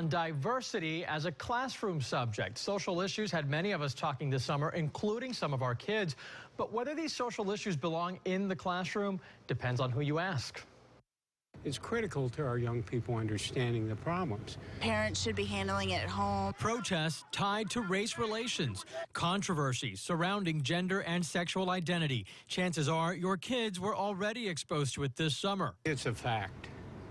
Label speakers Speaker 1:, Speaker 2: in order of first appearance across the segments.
Speaker 1: on diversity as a classroom subject. Social issues had many of us talking this summer, including some of our kids. But whether these social issues belong in the classroom depends on who you ask.
Speaker 2: It's critical to our young people understanding the problems.
Speaker 3: Parents should be handling it at home.
Speaker 1: Protests tied to race relations, controversies surrounding gender and sexual identity. Chances are your kids were already exposed to it this summer.
Speaker 2: It's a fact.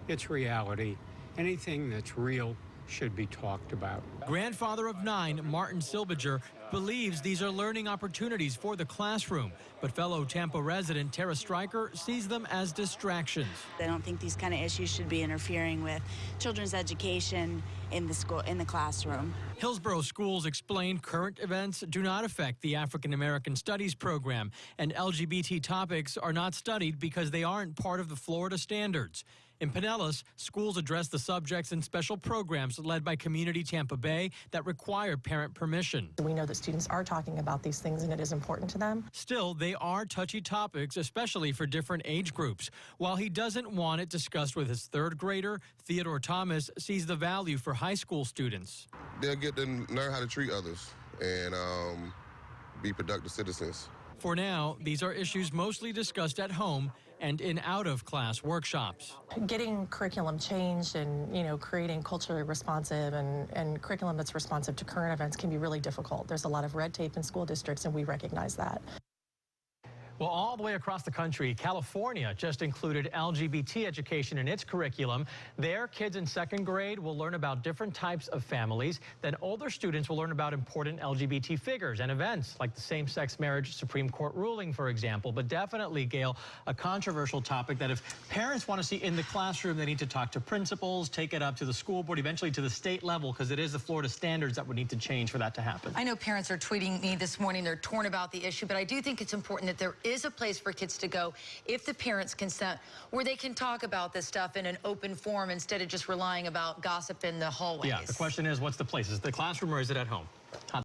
Speaker 2: It's reality. Anything that's real should be talked about.
Speaker 1: Grandfather of 9, Martin Silbiger, believes these are learning opportunities for the classroom, but fellow Tampa resident Tara Stryker sees them as distractions.
Speaker 3: I don't think these kind of issues should be interfering with children's education in the classroom.
Speaker 1: Hillsborough schools explain current events do not affect the African American Studies program, and LGBT topics are not studied because they aren't part of the Florida standards. In Pinellas, schools address the subjects in special programs led by Community Tampa Bay that require parent permission.
Speaker 4: We know that students are talking about these things and it is important to them.
Speaker 1: Still, they are touchy topics, especially for different age groups. While he doesn't want it discussed with his third grader, Theodore Thomas sees the value for high school students.
Speaker 5: They'll get to learn how to treat others and be productive citizens.
Speaker 1: For now, these are issues mostly discussed at home and in out-of-class workshops.
Speaker 4: Getting curriculum changed and, creating culturally responsive and curriculum that's responsive to current events can be really difficult. There's a lot of red tape in school districts, and we recognize that.
Speaker 1: Well, all the way across the country, California just included LGBT education in its curriculum. There, kids in second grade will learn about different types of families. Then older students will learn about important LGBT figures and events like the same-sex marriage Supreme Court ruling, for example. But definitely, Gail, a controversial topic that if parents want to see in the classroom, they need to talk to principals, take it up to the school board, eventually to the state level, because it is the Florida standards that would need to change for that to happen.
Speaker 6: I know parents are tweeting me this morning. They're torn about the issue, but I do think it's important that there is a place for kids to go if the parents consent, where they can talk about this stuff in an open forum instead of just relying about gossip in the hallways.
Speaker 1: Yeah, the question is, what's the place? Is it the classroom or is it at home?